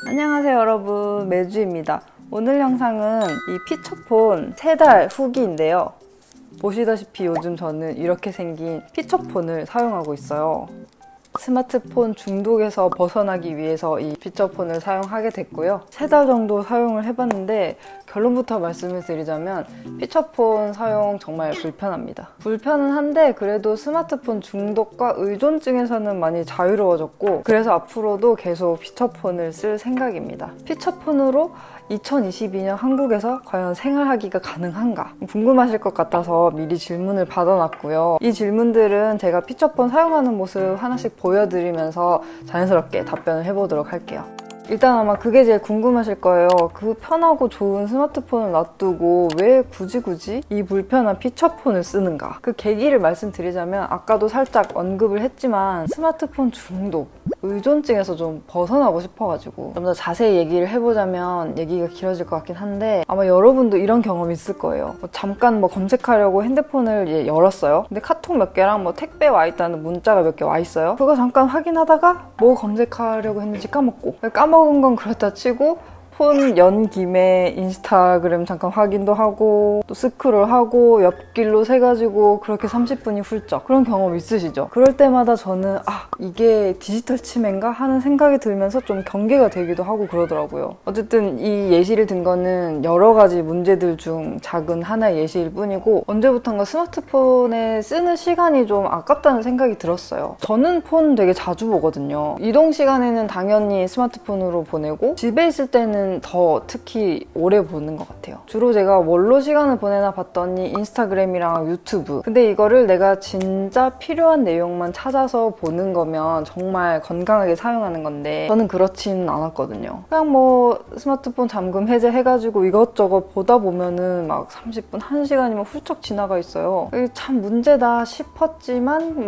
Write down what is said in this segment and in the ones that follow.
안녕하세요 여러분, 매주입니다. 오늘 영상은 이 피처폰 3달 후기인데요. 보시다시피 요즘 저는 이렇게 생긴 피처폰을 사용하고 있어요. 스마트폰 중독에서 벗어나기 위해서 이 피처폰을 사용하게 됐고요. 3달 정도 사용을 해봤는데 결론부터 말씀을 드리자면 피처폰 사용 정말 불편합니다. 불편은 한데 그래도 스마트폰 중독과 의존증에서는 많이 자유로워졌고, 그래서 앞으로도 계속 피처폰을 쓸 생각입니다. 피처폰으로 2022년 한국에서 과연 생활하기가 가능한가 궁금하실 것 같아서 미리 질문을 받아놨고요. 이 질문들은 제가 피처폰 사용하는 모습 하나씩 보여드리면서 자연스럽게 답변을 해보도록 할게요. 일단 아마 그게 제일 궁금하실 거예요. 그 편하고 좋은 스마트폰을 놔두고 왜 굳이 이 불편한 피처폰을 쓰는가? 그 계기를 말씀드리자면, 아까도 살짝 언급을 했지만 스마트폰 중독, 의존증에서 좀 벗어나고 싶어가지고 좀 더 자세히 얘기를 해보자면 얘기가 길어질 것 같긴 한데, 아마 여러분도 이런 경험 있을 거예요. 잠깐 검색하려고 핸드폰을 열었어요. 근데 카톡 몇 개랑 택배 와 있다는 문자가 몇 개 와 있어요. 그거 잠깐 확인하다가 뭐 검색하려고 했는지 까먹고, 까먹은 건 그렇다 치고 폰 연 김에 인스타그램 잠깐 확인도 하고 또 스크롤하고 옆길로 새가지고 그렇게 30분이 훌쩍, 그런 경험 있으시죠? 그럴 때마다 저는 이게 디지털 치매인가 하는 생각이 들면서 좀 경계가 되기도 하고 그러더라고요. 어쨌든 이 예시를 든 거는 여러 가지 문제들 중 작은 하나의 예시일 뿐이고, 언제부턴가 스마트폰에 쓰는 시간이 좀 아깝다는 생각이 들었어요. 저는 폰 되게 자주 보거든요. 이동 시간에는 당연히 스마트폰으로 보내고, 집에 있을 때는 더 특히 오래 보는 것 같아요. 주로 제가 뭘로 시간을 보내나 봤더니 인스타그램이랑 유튜브. 근데 이거를 내가 진짜 필요한 내용만 찾아서 보는 거면 정말 건강하게 사용하는 건데, 저는 그렇지는 않았거든요. 그냥 스마트폰 잠금 해제 해가지고 이것저것 보다 보면은 30분, 1시간이면 훌쩍 지나가 있어요. 이게 참 문제다 싶었지만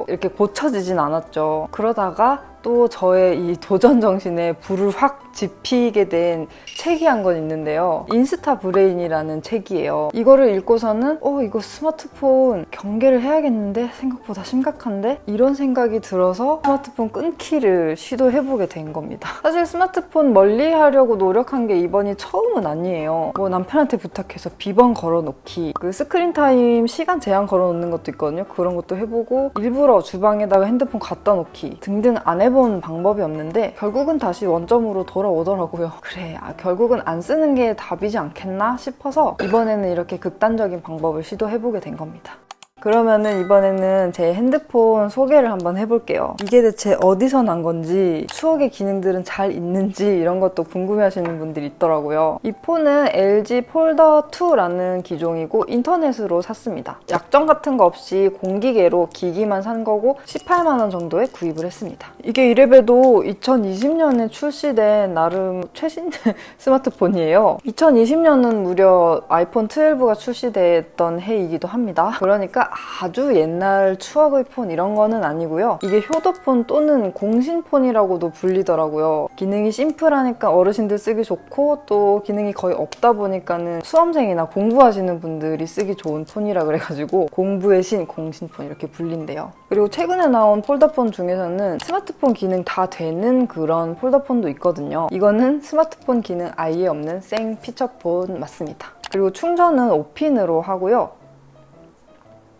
이렇게 고쳐지진 않았죠. 그러다가 또 저의 이 도전 정신에 불을 확 지피게 된 책이 한 권 있는데요. 인스타 브레인이라는 책이에요. 이거를 읽고서는 이거 스마트폰 경계를 해야겠는데, 생각보다 심각한데? 이런 생각이 들어서 스마트폰 끊기를 시도해보게 된 겁니다. 사실 스마트폰 멀리 하려고 노력한 게 이번이 처음은 아니에요. 남편한테 부탁해서 비번 걸어놓기, 그 스크린 타임 시간 제한 걸어놓는 것도 있거든요. 그런 것도 해보고, 일부러 주방에다가 핸드폰 갖다 놓기 등등 안 해본 방법이 없는데 결국은 다시 원점으로 돌아오더라고요. 그래, 결국은 안 쓰는 게 답이지 않겠나 싶어서 이번에는 이렇게 극단적인 방법을 시도해보게 된 겁니다. 그러면은 이번에는 제 핸드폰 소개를 한번 해볼게요. 이게 대체 어디서 난 건지, 추억의 기능들은 잘 있는지 이런 것도 궁금해하시는 분들이 있더라고요. 이 폰은 LG 폴더 2라는 기종이고 인터넷으로 샀습니다. 약정 같은 거 없이 공기계로 기기만 산 거고 18만 원 정도에 구입을 했습니다. 이게 이래봬도 2020년에 출시된 나름 최신 스마트폰이에요. 2020년은 무려 아이폰 12가 출시됐던 해이기도 합니다. 그러니까 아주 옛날 추억의 폰 이런 거는 아니고요. 이게 효도폰 또는 공신폰이라고도 불리더라고요. 기능이 심플하니까 어르신들 쓰기 좋고, 또 기능이 거의 없다 보니까는 수험생이나 공부하시는 분들이 쓰기 좋은 폰이라 그래가지고 공부의 신, 공신폰 이렇게 불린대요. 그리고 최근에 나온 폴더폰 중에서는 스마트폰 기능 다 되는 그런 폴더폰도 있거든요. 이거는 스마트폰 기능 아예 없는 생 피처폰 맞습니다. 그리고 충전은 5핀으로 하고요.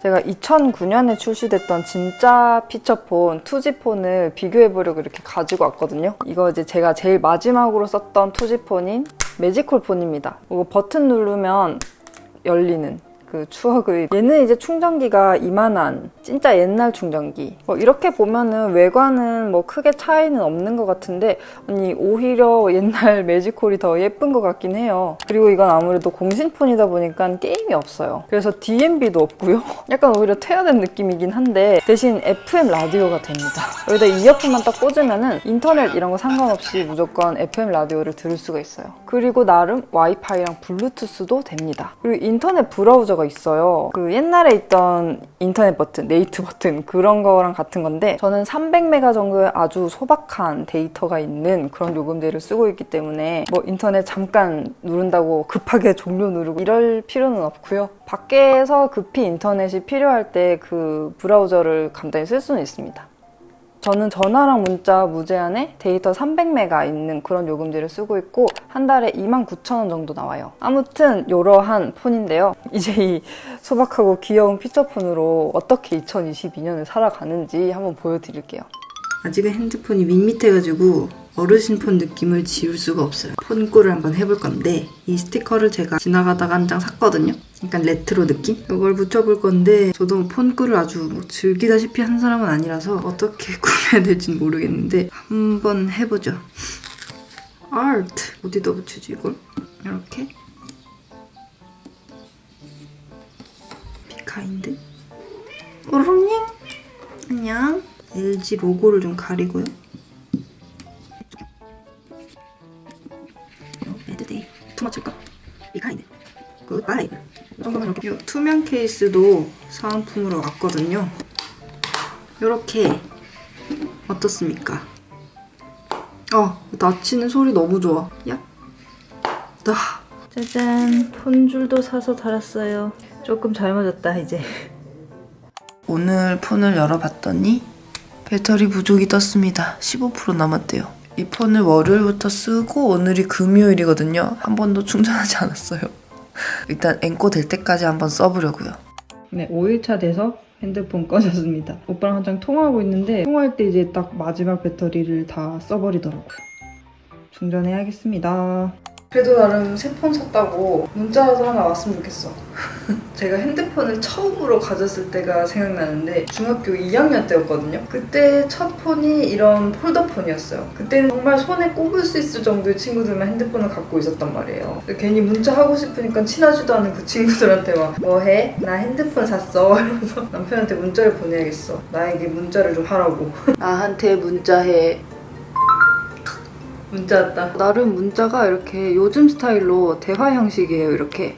제가 2009년에 출시됐던 진짜 피처폰 2G폰을 비교해보려고 이렇게 가지고 왔거든요. 이거 제가 제일 마지막으로 썼던 2G폰인 매지콜 폰입니다. 이거 버튼 누르면 열리는 그 추억의, 얘는 이제 충전기가 이만한 진짜 옛날 충전기. 이렇게 보면은 외관은 크게 차이는 없는 것 같은데, 아니 오히려 옛날 매지콜이 더 예쁜 것 같긴 해요. 그리고 이건 아무래도 공신폰이다 보니까 게임이 없어요. 그래서 DMB도 없고요. 약간 오히려 퇴화된 느낌이긴 한데, 대신 FM 라디오가 됩니다. 여기다 이어폰만 딱 꽂으면은 인터넷 이런 거 상관없이 무조건 FM 라디오를 들을 수가 있어요. 그리고 나름 와이파이랑 블루투스도 됩니다. 그리고 인터넷 브라우저가 있어요. 그 옛날에 있던 인터넷 버튼, 네이트 버튼 그런 거랑 같은 건데, 저는 300메가 정도의 아주 소박한 데이터가 있는 그런 요금제를 쓰고 있기 때문에 인터넷 잠깐 누른다고 급하게 종료 누르고 이럴 필요는 없고요. 밖에서 급히 인터넷이 필요할 때 그 브라우저를 간단히 쓸 수는 있습니다. 저는 전화랑 문자 무제한에 데이터 300메가 있는 그런 요금제를 쓰고 있고 한 달에 29,000원 정도 나와요. 아무튼 이러한 폰인데요. 이제 이 소박하고 귀여운 피처폰으로 어떻게 2022년을 살아가는지 한번 보여드릴게요. 아직은 핸드폰이 밋밋해가지고 어르신 폰 느낌을 지울 수가 없어요. 폰꾸를 한번 해볼 건데 이 스티커를 제가 지나가다가 한 장 샀거든요. 약간 레트로 느낌? 이걸 붙여볼 건데 저도 폰꾸를 아주 즐기다시피 한 사람은 아니라서 어떻게 꾸며야 될지는 모르겠는데 한번 해보죠. 아트! 어디다 붙이지 이걸? 이렇게 비카인드 오롱잉! 안녕! LG 로고를 좀 가리고요. 매드데이 투머칠까? 비카인드 굿바이. 이 정도면 이렇게. 이 투명 케이스도 사은품으로 왔거든요. 이렇게 어떻습니까? 나치는 소리 너무 좋아. 야, 짜잔, 폰줄도 사서 달았어요. 조금 잘 맞았다 이제. 오늘 폰을 열어봤더니 배터리 부족이 떴습니다. 15% 남았대요. 이 폰을 월요일부터 쓰고 오늘이 금요일이거든요. 한 번도 충전하지 않았어요. 일단 앵꼬 될 때까지 한번 써보려고요. 네, 5일차 돼서 핸드폰 꺼졌습니다. 오빠랑 한창 통화하고 있는데 통화할 때 이제 딱 마지막 배터리를 다 써버리더라고요. 충전해야겠습니다. 그래도 나름 새 폰 샀다고 문자라도 하나 왔으면 좋겠어. 제가 핸드폰을 처음으로 가졌을 때가 생각나는데 중학교 2학년 때였거든요. 그때 첫 폰이 이런 폴더폰이었어요. 그때는 정말 손에 꼽을 수 있을 정도의 친구들만 핸드폰을 갖고 있었단 말이에요. 괜히 문자 하고 싶으니까 친하지도 않은 그 친구들한테 막 뭐해? 나 핸드폰 샀어. 이러면서 남편한테 문자를 보내야겠어. 나에게 문자를 좀 하라고. 나한테 문자해. 문자 왔다. 나름 문자가 이렇게 요즘 스타일로 대화 형식이에요. 이렇게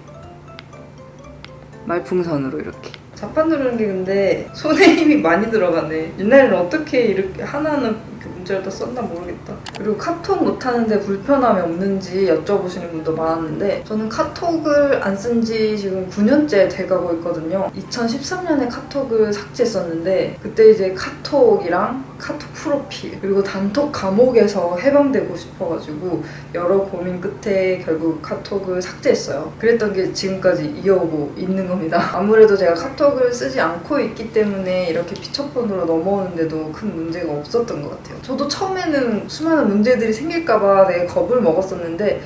말풍선으로 이렇게. 자판 누르는 게 근데 손에 힘이 많이 들어가네. 옛날에는 어떻게 이렇게 하나하나 이렇게 문자를 다 썼나 모르겠다. 그리고 카톡 못하는데 불편함이 없는지 여쭤보시는 분도 많았는데 저는 카톡을 안 쓴 지 지금 9년째 돼가고 있거든요. 2013년에 카톡을 삭제했었는데 그때 이제 카톡이랑 카톡 프로필 그리고 단톡 감옥에서 해방되고 싶어가지고 여러 고민 끝에 결국 카톡을 삭제했어요. 그랬던 게 지금까지 이어오고 있는 겁니다. 아무래도 제가 카톡을 쓰지 않고 있기 때문에 이렇게 피처폰으로 넘어오는데도 큰 문제가 없었던 것 같아요. 저도 처음에는 수많은 문제들이 생길까봐 되게 겁을 먹었었는데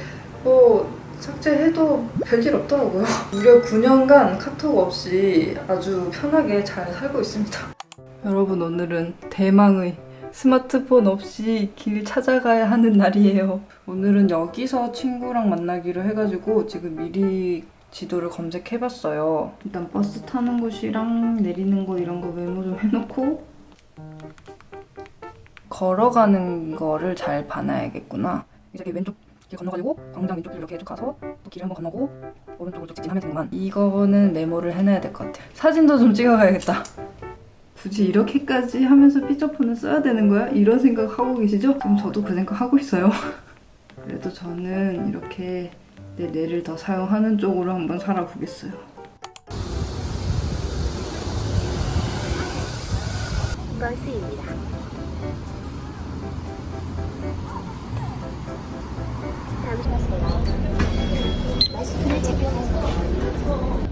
삭제해도 별일 없더라고요. 무려 9년간 카톡 없이 아주 편하게 잘 살고 있습니다. 여러분, 오늘은 대망의 스마트폰 없이 길 찾아가야 하는 날이에요. 오늘은 여기서 친구랑 만나기로 해가지고 지금 미리 지도를 검색해봤어요. 일단 버스 타는 곳이랑 내리는 곳 이런 거 메모 좀 해놓고 걸어가는 거를 잘 봐놔야겠구나. 이렇게 왼쪽 길 건너가지고 광장 왼쪽 길 이렇게 쭉 가서 또 길을 한번 건너고 오른쪽으로 쭉 직진하면 되는구만. 이거는 메모를 해놔야 될 것 같아. 사진도 좀 찍어가야겠다. 굳이 이렇게까지 하면서 피처폰을 써야 되는 거야? 이런 생각 하고 계시죠? 지금 저도 그 생각 하고 있어요. 그래도 저는 이렇게 내 뇌를 더 사용하는 쪽으로 한번 살아보겠어요. 버스입니다. 마스크를 착용하세요.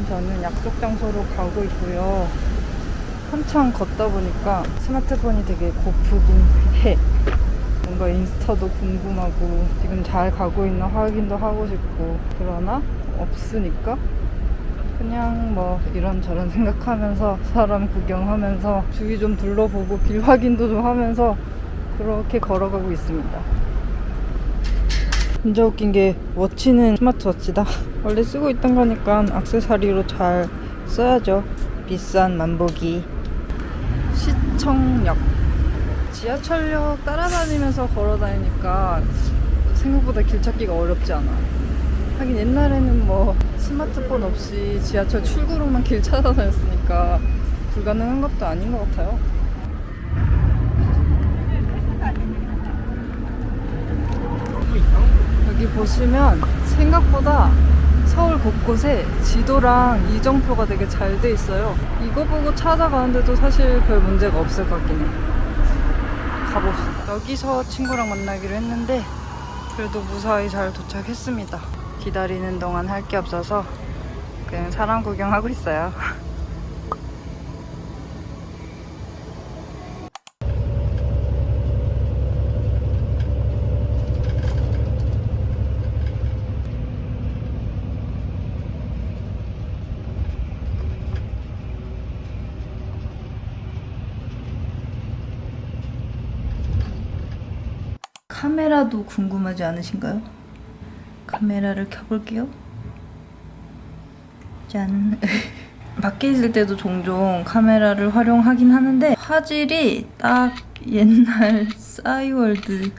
저는 약속 장소로 가고 있고요. 한참 걷다 보니까 스마트폰이 되게 고프긴 해. 뭔가 인스타도 궁금하고 지금 잘 가고 있나 확인도 하고 싶고 그러나 없으니까 그냥 뭐 이런저런 생각하면서 사람 구경하면서 주위 좀 둘러보고 길 확인도 좀 하면서 그렇게 걸어가고 있습니다. 진짜 웃긴 게 워치는 스마트워치다. 원래 쓰고 있던 거니까 액세서리로 잘 써야죠. 비싼 만보기. 시청역. 지하철역 따라다니면서 걸어다니니까 생각보다 길 찾기가 어렵지 않아. 하긴 옛날에는 뭐 스마트폰 없이 지하철 출구로만 길 찾아다녔으니까 불가능한 것도 아닌 것 같아요. 여기 보시면 생각보다 서울 곳곳에 지도랑 이정표가 되게 잘 돼 있어요. 이거 보고 찾아가는데도 사실 별 문제가 없을 것 같긴 해. 가봅시다. 여기서 친구랑 만나기로 했는데 그래도 무사히 잘 도착했습니다. 기다리는 동안 할 게 없어서 그냥 사람 구경하고 있어요. 카메라도 궁금하지 않으신가요? 카메라를 켜볼게요. 짠. 밖에 있을 때도 종종 카메라를 활용하긴 하는데 화질이 딱 옛날 싸이월드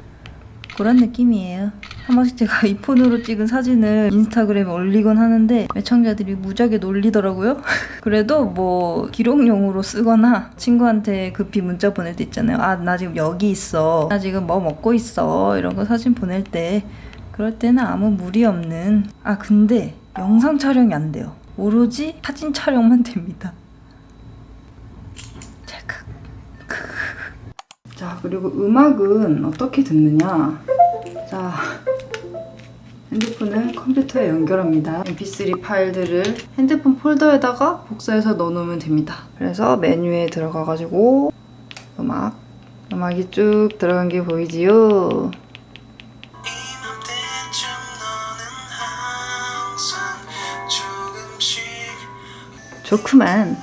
그런 느낌이에요. 한 번씩 제가 이 폰으로 찍은 사진을 인스타그램에 올리곤 하는데 애청자들이 무지하게 놀리더라고요. 그래도 뭐 기록용으로 쓰거나 친구한테 급히 문자 보낼 때 있잖아요. 아, 나 지금 여기 있어. 나 지금 뭐 먹고 있어. 이런 거 사진 보낼 때 그럴 때는 아무 무리 없는. 아, 근데 영상 촬영이 안 돼요. 오로지 사진 촬영만 됩니다. 찰칵. 자, 그리고 음악은 어떻게 듣느냐. 자, 핸드폰을 컴퓨터에 연결합니다. mp3 파일들을 핸드폰 폴더에다가 복사해서 넣어놓으면 됩니다. 그래서 메뉴에 들어가가지고 음악이 쭉 들어간 게 보이지요? 좋구만.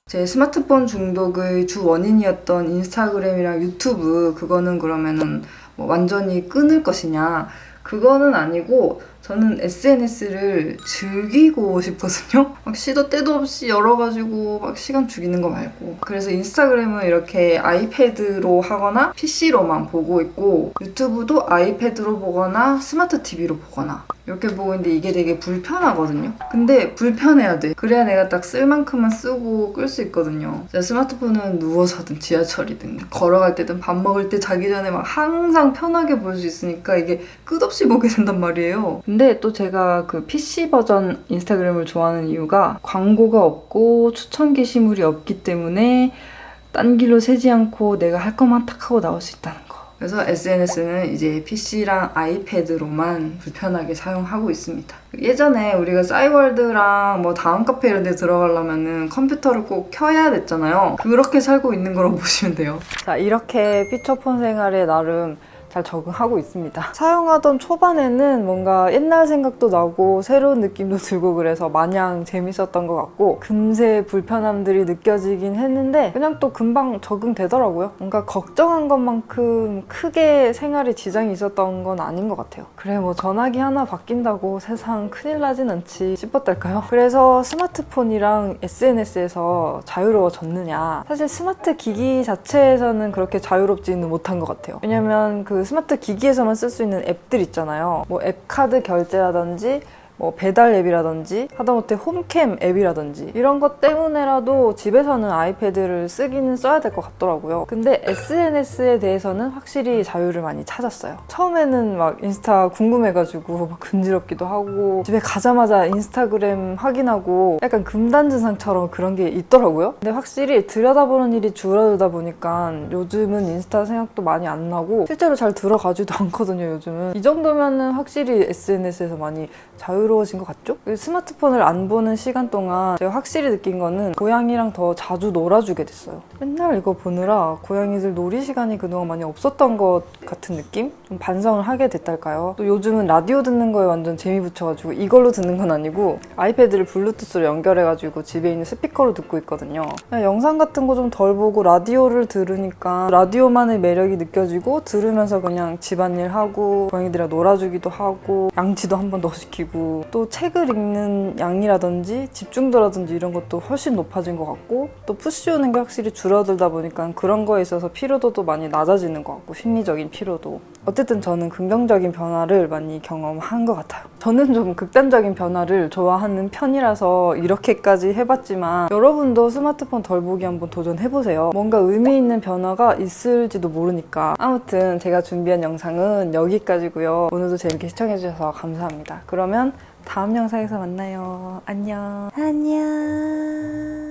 제 스마트폰 중독의 주 원인이었던 인스타그램이랑 유튜브, 그거는 그러면은 뭐 완전히 끊을 것이냐, 그거는 아니고 저는 SNS를 즐기고 싶거든요. 막 시도 때도 없이 열어가지고 막 시간 죽이는 거 말고. 그래서 인스타그램은 이렇게 아이패드로 하거나 PC로만 보고 있고, 유튜브도 아이패드로 보거나 스마트 TV로 보거나 이렇게 보고 있는데 이게 되게 불편하거든요. 근데 불편해야 돼. 그래야 내가 딱 쓸 만큼만 쓰고 끌 수 있거든요. 제가 스마트폰은 누워서든 지하철이든 걸어갈 때든 밥 먹을 때 자기 전에 막 항상 편하게 볼 수 있으니까 이게 끝없이 보게 된단 말이에요. 근데 또 제가 그 PC 버전 인스타그램을 좋아하는 이유가 광고가 없고 추천 게시물이 없기 때문에 딴 길로 새지 않고 내가 할 것만 탁 하고 나올 수 있다는 거. 그래서 SNS는 이제 PC랑 아이패드로만 불편하게 사용하고 있습니다. 예전에 우리가 싸이월드랑 뭐 다음 카페 이런 데 들어가려면은 컴퓨터를 꼭 켜야 됐잖아요. 그렇게 살고 있는 거라고 보시면 돼요. 자, 이렇게 피처폰 생활에 나름 잘 적응하고 있습니다. 사용하던 초반에는 뭔가 옛날 생각도 나고 새로운 느낌도 들고 그래서 마냥 재밌었던 것 같고, 금세 불편함들이 느껴지긴 했는데 그냥 또 금방 적응되더라고요. 뭔가 걱정한 것만큼 크게 생활에 지장이 있었던 건 아닌 것 같아요. 그래, 뭐 전화기 하나 바뀐다고 세상 큰일 나진 않지 싶었달까요? 그래서 스마트폰이랑 SNS에서 자유로워졌느냐, 사실 스마트 기기 자체에서는 그렇게 자유롭지는 못한 것 같아요. 왜냐면 그 스마트 기기에서만 쓸 수 있는 앱들 있잖아요. 뭐 앱카드 결제라든지 뭐 배달 앱이라든지 하다못해 홈캠 앱이라든지 이런 것 때문에라도 집에서는 아이패드를 쓰기는 써야 될 것 같더라고요. 근데 SNS에 대해서는 확실히 자유를 많이 찾았어요. 처음에는 막 인스타 궁금해가지고 막 근지럽기도 하고 집에 가자마자 인스타그램 확인하고 약간 금단증상처럼 그런 게 있더라고요. 근데 확실히 들여다보는 일이 줄어들다 보니까 요즘은 인스타 생각도 많이 안 나고 실제로 잘 들어가지도 않거든요, 요즘은. 이 정도면은 확실히 SNS에서 많이 자유를 자유로워진 것 같죠? 스마트폰을 안 보는 시간 동안 제가 확실히 느낀 거는 고양이랑 더 자주 놀아주게 됐어요. 맨날 이거 보느라 고양이들 놀이 시간이 그동안 많이 없었던 것 같은 느낌? 좀 반성을 하게 됐달까요? 또 요즘은 라디오 듣는 거에 완전 재미 붙여가지고 이걸로 듣는 건 아니고 아이패드를 블루투스로 연결해가지고 집에 있는 스피커로 듣고 있거든요. 그냥 영상 같은 거 좀 덜 보고 라디오를 들으니까 라디오만의 매력이 느껴지고 들으면서 그냥 집안일 하고 고양이들이랑 놀아주기도 하고 양치도 한 번 더 시키고 또 책을 읽는 양이라든지 집중도라든지 이런 것도 훨씬 높아진 것 같고 또 푸시 오는 게 확실히 줄어들다 보니까 그런 거에 있어서 피로도도 많이 낮아지는 것 같고 심리적인 피로도. 어쨌든 저는 긍정적인 변화를 많이 경험한 것 같아요. 저는 좀 극단적인 변화를 좋아하는 편이라서 이렇게까지 해봤지만 여러분도 스마트폰 덜 보기 한번 도전해보세요. 뭔가 의미 있는 변화가 있을지도 모르니까. 아무튼 제가 준비한 영상은 여기까지고요. 오늘도 재밌게 시청해주셔서 감사합니다. 그러면 다음 영상에서 만나요. 안녕. 안녕.